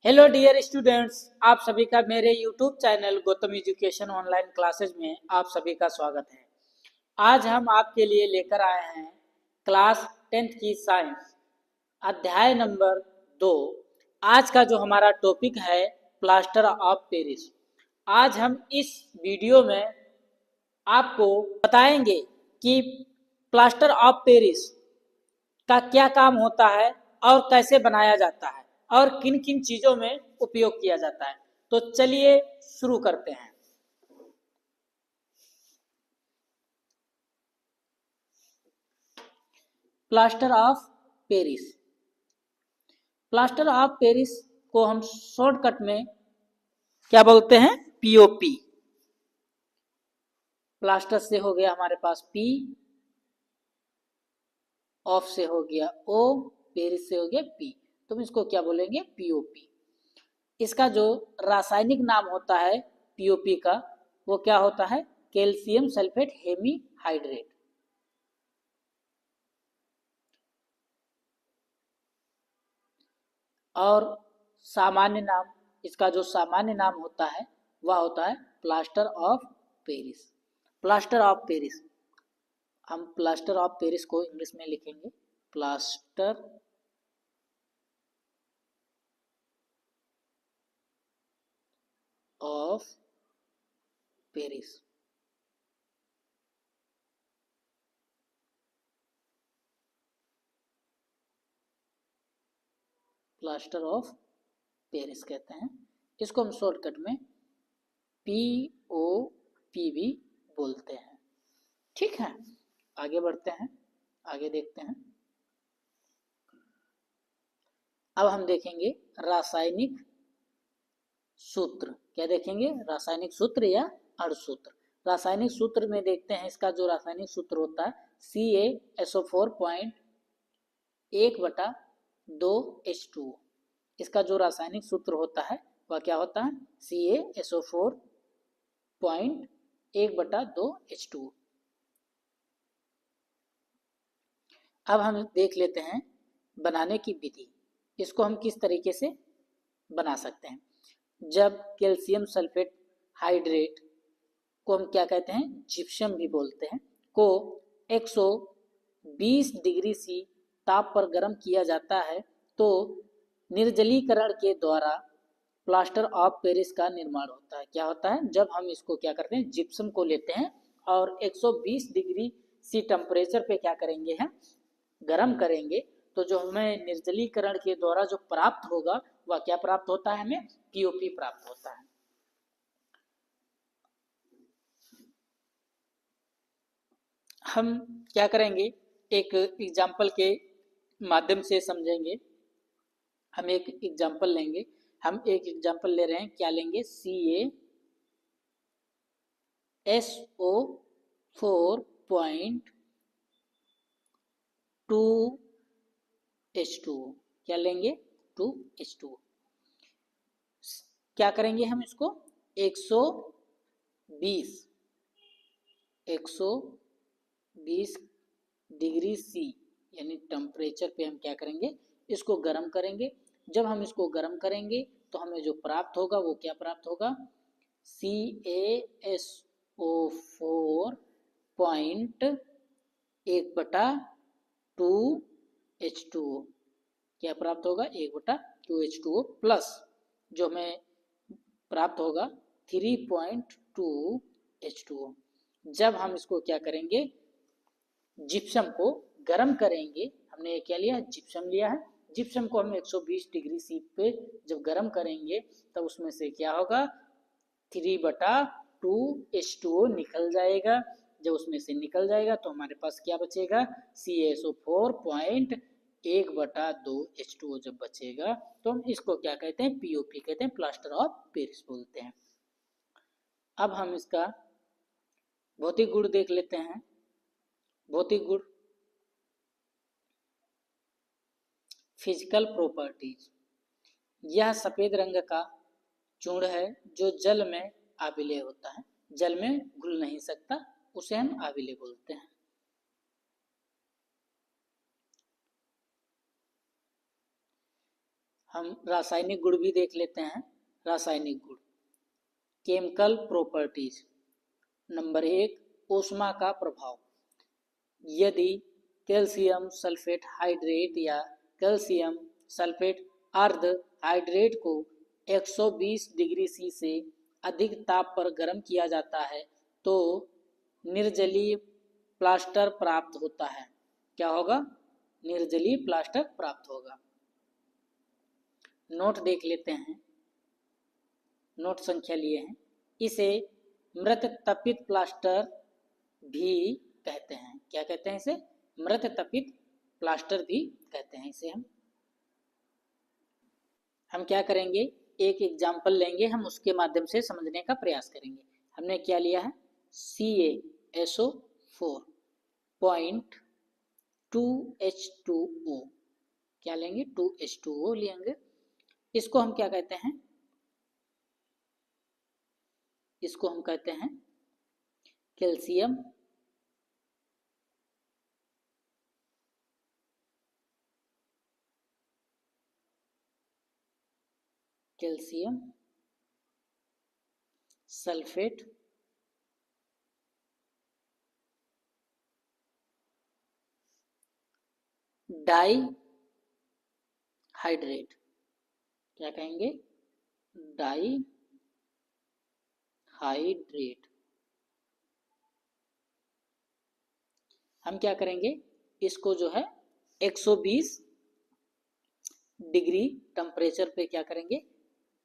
Hello dear students, आप सभी का मेरे YouTube channel Gautam education online classes में आप सभी का स्वागत है। आज हम आपके लिए लेकर आए हैं क्लास 10th की साइंस अध्याय नंबर 2। आज का जो हमारा टॉपिक है प्लास्टर ऑफ पेरिस। आज हम इस वीडियो में आपको बताएंगे कि प्लास्टर ऑफ पेरिस का क्या काम होता है और कैसे बनाया जाता है और किन किन चीज़ों में उपयोग किया जाता है। तो चलिए शुरू करते हैं। Plaster of Paris. Plaster of Paris को हम शॉर्टकट में क्या बोलते हैं? पीओपी। प्लास्टर से हो गया हमारे पास पी, ऑफ से हो गया ओ, पेरिस से हो गया पी, तो हम इसको क्या बोलेंगे? पीओपी। इसका जो रासायनिक नाम होता है पीओपी का, वो क्या होता है? Calcium sulphate hemihydrate. और सामान्य नाम, इसका जो सामान्य नाम होता है वह होता है plaster of Paris. Plaster of Paris, हम प्लास्टर ऑफ पेरिस को इंग्लिश में लिखेंगे plaster of Paris. Plaster of Paris कहते हैं इसको, हम शॉर्टकट में पीओपी भी बोलते हैं। ठीक है, आगे बढ़ते हैं, आगे देखते हैं। अब हम देखेंगे रासायनिक सूत्र। क्या देखेंगे? रासायनिक सूत्र या अणुसूत्र। रासायनिक सूत्र में देखते हैं, इसका जो रासायनिक सूत्र होता है CaSO4.1/2H2। इसका जो रासायनिक सूत्र होता है वह क्या होता है? CaSO4.1/2H2। अब हम देख लेते हैं बनाने की विधि। इसको हम किस तरीके से बना सकते हैं। जब कैल्शियम सल्फेट हाइड्रेट को हम क्या कहते हैं? जिप्सम भी बोलते हैं, को 120 डिग्री सी ताप पर गर्म किया जाता है तो निर्जलीकरण के द्वारा प्लास्टर ऑफ पेरिस का निर्माण होता है। क्या होता है? जब हम इसको क्या करते हैं? जिप्सम को लेते हैं और 120 डिग्री सी टेम्परेचर पे क्या करेंगे? हम गर्म करेंगे तो जो हमें निर्जलीकरण के द्वारा जो प्राप्त होगा वह क्या प्राप्त होता है? हमें पीओपी प्राप्त होता है। हम क्या करेंगे? एक एग्जाम्पल के माध्यम से समझेंगे। हम एक एग्जाम्पल लेंगे। हम एक एग्जाम्पल ले रहे हैं, क्या लेंगे? CaSO4.2H2। क्या लेंगे? 2H2। क्या करेंगे हम इसको? 120 डिग्री सी यानी टेम्परेचर पे हम क्या करेंगे? इसको गर्म करेंगे। जब हम इसको गर्म करेंगे तो हमें जो प्राप्त होगा वो क्या प्राप्त होगा? CaSO4.1/2H2। क्या प्राप्त होगा? 1/2H2O प्लस जो हमें प्राप्त होगा 3.2H2O। जब हम इसको क्या करेंगे? जिप्सम को गर्म करेंगे। हमने क्या लिया? जिप्सम लिया है। जिप्सम को हम 120 डिग्री सी पे जब गर्म करेंगे तब उसमें से क्या होगा? 3/2H2O निकल जाएगा। जब उसमें से निकल जाएगा तो हमारे पास क्या बचेगा? CaSO4.1/2H2O जब बचेगा तो हम इसको क्या कहते हैं? पीओपी कहते हैं, प्लास्टर ऑफ पेरिस बोलते हैं। अब हम इसका भौतिक गुण देख लेते हैं। भौतिक गुण, फिजिकल प्रॉपर्टीज। यह सफेद रंग का चूर्ण है जो जल में आविलेय होता है, जल में घुल नहीं सकता, उसे हम आविलेय बोलते हैं। हम रासायनिक गुण भी देख लेते हैं। रासायनिक गुण, केमिकल प्रॉपर्टीज। नंबर 1, ऊष्मा का प्रभाव। यदि कैल्शियम सल्फेट हाइड्रेट या कैल्शियम सल्फेट अर्ध हाइड्रेट को 120 डिग्री सी से अधिक ताप पर गर्म किया जाता है तो निर्जलीय प्लास्टर प्राप्त होता है। क्या होगा? निर्जलीय प्लास्टर प्राप्त होगा। नोट देख लेते हैं, नोट संख्या लिए हैं। इसे मृत तपित प्लास्टर भी कहते हैं। क्या कहते हैं इसे? मृत तपित प्लास्टर भी कहते हैं इसे। हम क्या करेंगे, एक एग्जाम्पल लेंगे, हम उसके माध्यम से समझने का प्रयास करेंगे। हमने क्या लिया है? CaSO4.2H2O। क्या लेंगे? 2H2O लेंगे। इसको हम क्या कहते हैं? इसको हम कहते हैं कैल्शियम सल्फेट डाई हाइड्रेट। क्या कहेंगे? Dihydrate. हम क्या करेंगे, इसको जो है 120 डिग्री टेम्परेचर पे क्या करेंगे?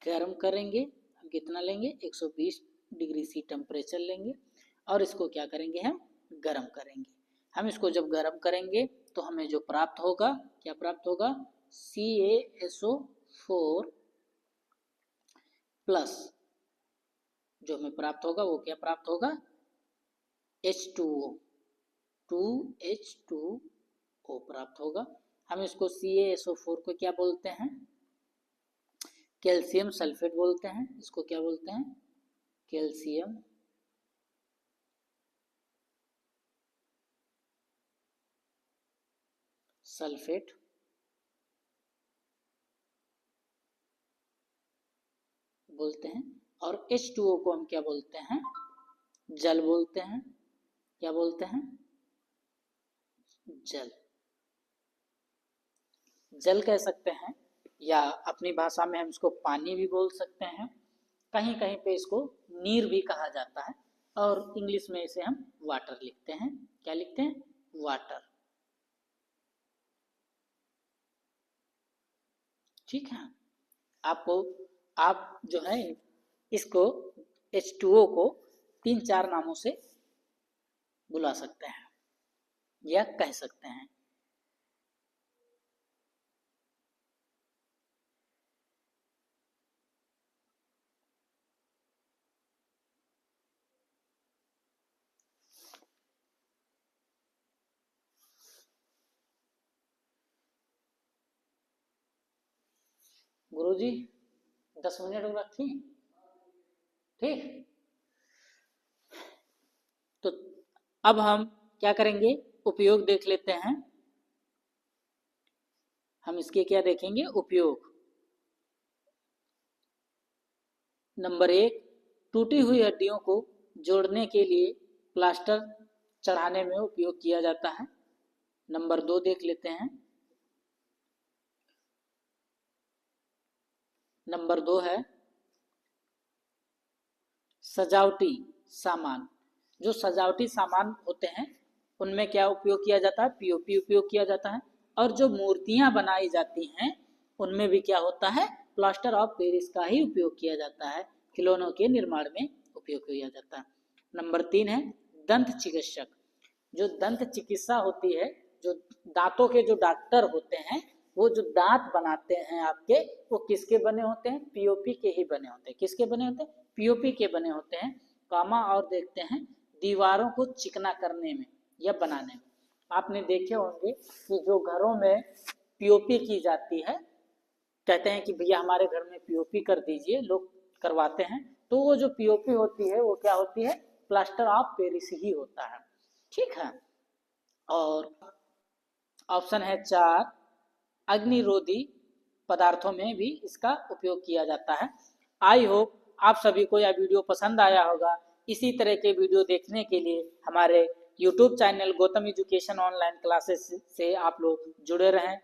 गर्म करेंगे। हम कितना लेंगे? 120 डिग्री सी टेम्परेचर लेंगे और इसको क्या करेंगे? हम गर्म करेंगे। हम इसको जब गर्म करेंगे तो हमें जो प्राप्त होगा, क्या प्राप्त होगा? CaSO4 प्लस जो हमें प्राप्त होगा वो क्या प्राप्त होगा? H2O, 2H2O प्राप्त होगा। हम इसको CaSO4 को क्या बोलते हैं? कैल्शियम सल्फेट बोलते हैं। इसको क्या बोलते हैं? कैल्शियम सल्फेट बोलते हैं। और H2O को हम क्या बोलते हैं? जल बोलते हैं। क्या बोलते हैं? जल। जल कह सकते हैं या अपनी भाषा में हम इसको पानी भी बोल सकते हैं। कहीं कहीं पे इसको नीर भी कहा जाता है और इंग्लिश में इसे हम वाटर लिखते हैं। क्या लिखते हैं? वाटर। ठीक है। आपको आप जो है इसको H2O को 3-4 नामों से बुला सकते हैं या कह सकते हैं। गुरुजी 10 मिनट रखी, ठीक। तो अब हम क्या करेंगे? उपयोग देख लेते हैं। हम इसके क्या देखेंगे? उपयोग। नंबर 1, टूटी हुई हड्डियों को जोड़ने के लिए प्लास्टर चढ़ाने में उपयोग किया जाता है। नंबर 2 देख लेते हैं। नंबर 2 है सजावटी सामान। जो सजावटी सामान होते हैं उनमें क्या उपयोग किया जाता है? पीओपी उपयोग किया जाता है। और जो मूर्तियां बनाई जाती हैं उनमें भी क्या होता है? प्लास्टर ऑफ पेरिस का ही उपयोग किया जाता है। खिलौनों के निर्माण में उपयोग किया जाता है। नंबर 3 है दंत चिकित्सक। जो दंत चिकित्सा होती है, जो दांतों के जो डॉक्टर होते हैं, वो जो दांत बनाते हैं आपके, वो किसके बने होते हैं? पीओपी के ही बने होते हैं। किसके बने होते हैं? पीओपी के बने होते हैं। कामा और देखते हैं दीवारों को चिकना करने में या बनाने में। आपने देखे होंगे कि जो घरों में पीओपी की जाती है, कहते हैं कि भैया हमारे घर में पीओपी कर दीजिए, लोग करवाते हैं। तो वो जो पीओपी होती है वो क्या होती है? प्लास्टर ऑफ पेरिस ही होता है। ठीक है। और ऑप्शन है 4 अग्निरोधी पदार्थों में भी इसका उपयोग किया जाता है। आई होप आप सभी को यह वीडियो पसंद आया होगा। इसी तरह के वीडियो देखने के लिए हमारे YouTube channel Gautam education online classes से आप लोग जुड़े रहें।